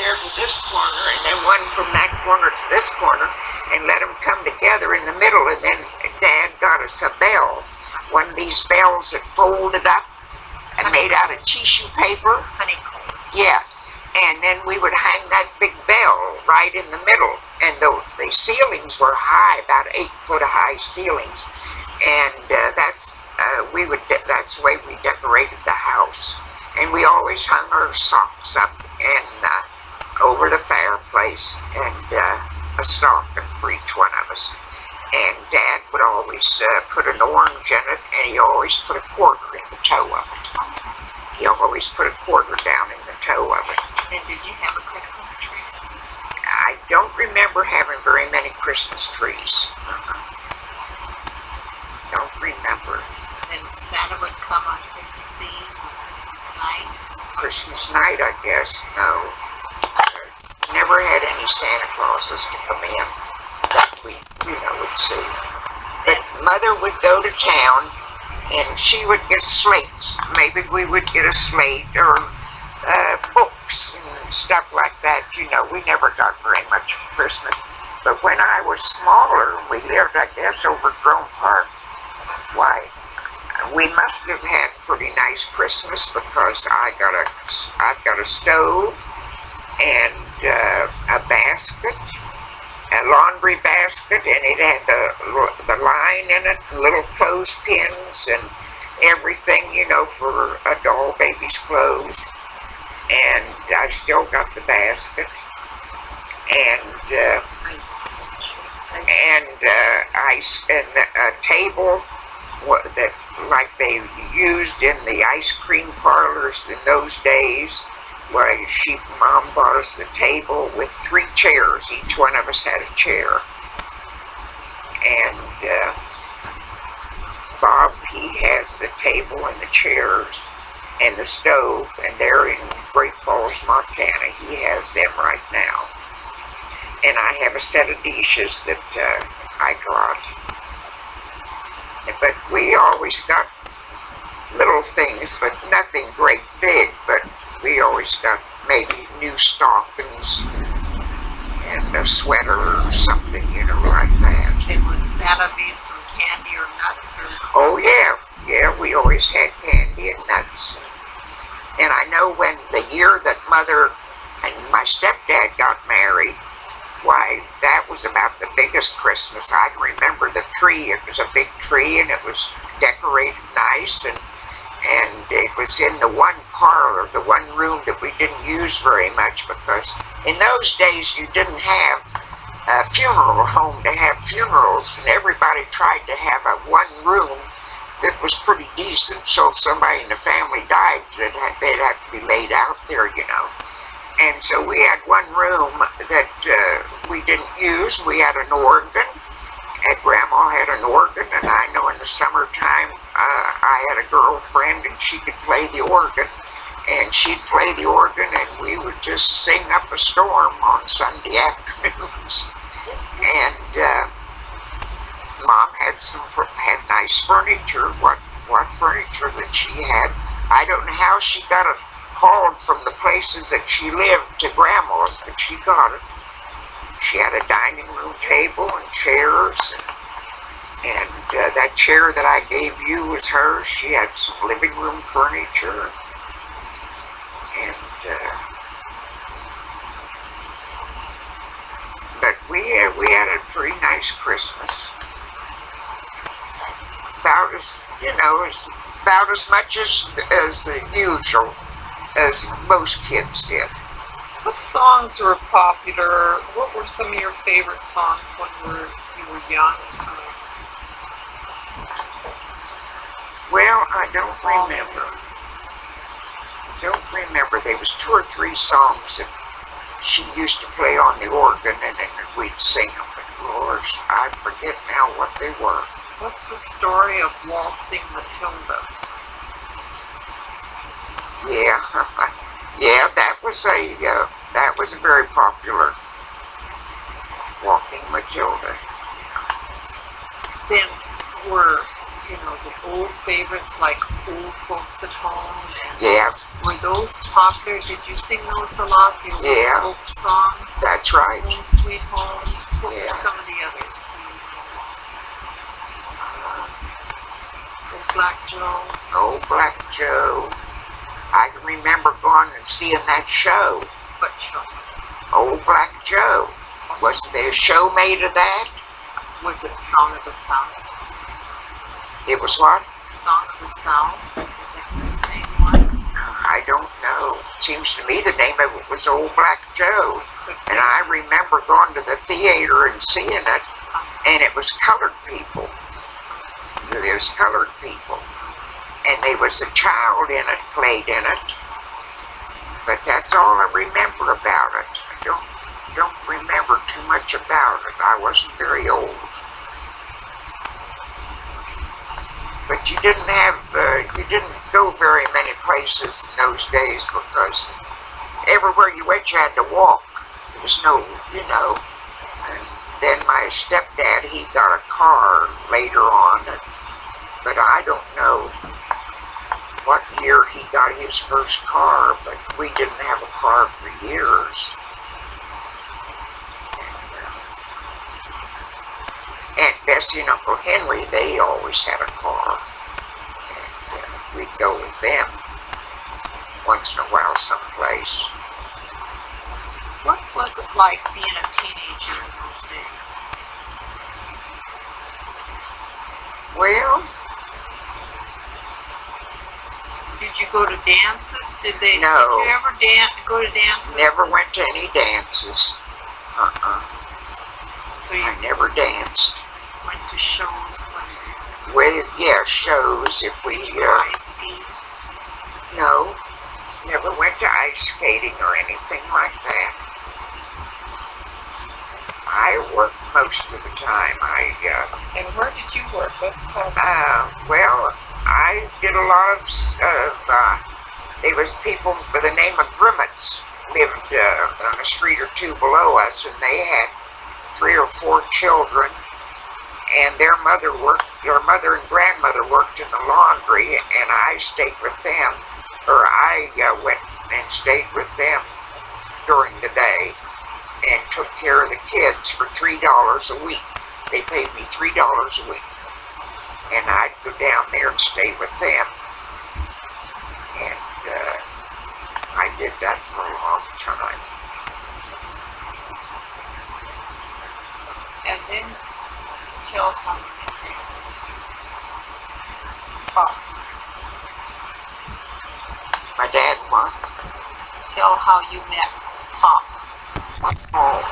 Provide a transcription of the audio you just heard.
there to this corner, and then one from that corner to this corner, and let them come together in the middle. And then Dad got us a bell, one of these bells that folded up and made out of tissue paper. Honeycomb. Yeah, and then we would hang that big bell right in the middle, and the ceilings were high, about 8-foot high ceilings, and that's the way we decorated the house. And we always hung our socks up and over the fireplace, and a stocking for each one of us. And Dad would always put an orange in it, and he always put a quarter in the toe of it. He always put a quarter down in the toe of it. And did you have a Christmas tree? I don't remember having very many Christmas trees. Don't remember. Then Santa would come on Christmas Eve or Christmas night? Christmas night, I guess. No. Never had any Santa Clauses to come in that we, would see. But Mother would go to town, and she would get slates. Maybe we would get a slate or books and stuff like that. We never got very much for Christmas. But when I was smaller, we lived, I guess, over Grove Park. Why, we must have had pretty nice Christmas, because I've got a stove and a basket, a laundry basket, and it had the line in it, little clothespins and everything, for a doll baby's clothes. And I still got the basket, and ice, and a table that like they used in the ice cream parlors in those days. Where Mom bought us the table with 3 chairs. Each one of us had a chair. And Bob, he has the table and the chairs and the stove, and they're in Great Falls, Montana. He has them right now. And I have a set of dishes that I got. But we always got little things, but nothing great big, but we always got maybe new stockings and a sweater or something, like that. And would Santa leave some candy or nuts? Oh, yeah. Yeah, we always had candy and nuts. And I know when the year that Mother and my stepdad got married, why, that was about the biggest Christmas. I can remember the tree. It was a big tree, and it was decorated nice, and it was in the one parlor, the one room that we didn't use very much, because in those days you didn't have a funeral home to have funerals, and everybody tried to have a one room that was pretty decent, so if somebody in the family died, they'd have to be laid out there, And so we had one room that we didn't use. We had an organ, and Grandma had an organ, and I know in the summertime I had a girlfriend, and she could play the organ, and she'd play the organ, and we would just sing up a storm on Sunday afternoons. And Mom had nice furniture. What furniture that she had, I don't know how she got it hauled from the places that she lived to Grandma's, but she got it. She had a dining room table and chairs, and that chair that I gave you was hers. She had some living room furniture, and but we had a pretty nice Christmas. About as much as the usual, as most kids did. What songs were popular? What were some of your favorite songs when you were young? Well, I don't remember. There was 2 or 3 songs that she used to play on the organ, and then we'd sing them. But Lord, I forget now what they were. What's the story of Waltzing Matilda? Yeah, yeah, that was a very popular Walking Matilda. Then were you know, the old favorites like Old Folks at Home? And Yeah, were those popular? Did you sing those a lot? The old Yeah. folk songs? that's right. Home Sweet Home. What Yeah. were some of the others? Do you know? Old Black Joe. Oh, Black Joe. I can remember going and seeing that show. What show? Old Black Joe. Wasn't there a show made of that? Was it Song of the South? It was what? Song of the South? Is that the same one? I don't know. Seems to me the name of it was Old Black Joe. And I remember going to the theater and seeing it, and it was colored people. There's colored people. And there was a child in it, played in it. But that's all I remember about it. I don't remember too much about it. I wasn't very old. But you didn't go very many places in those days because everywhere you went you had to walk. There was no, you know. And then my stepdad, he got a car later on, but I don't know what year he got his first car, but we didn't have a car for years. Aunt Bessie and Uncle Henry, they always had a car. And we'd go with them once in a while someplace. What was it like being a teenager in those days? Well, Did you go to dances? No. Did you ever go to dances? never went to any dances. So you I never danced. went to shows when With, yeah, shows if we, you were ice skating? no, never went to ice skating or anything like that. I worked most of the time. And where did you work? Let's talk. Well, I did a lot of, there was people by the name of Grimmets lived on a street or two below us, and they had 3 or 4 children, and their mother and grandmother worked in the laundry, and I stayed with them, or I went and stayed with them during the day and took care of the kids for $3 a week. They paid me $3 a week. And I'd go down there and stay with them. And I did that for a long time. And then tell how you met Pop. My dad won. Tell how you met Pop. Oh,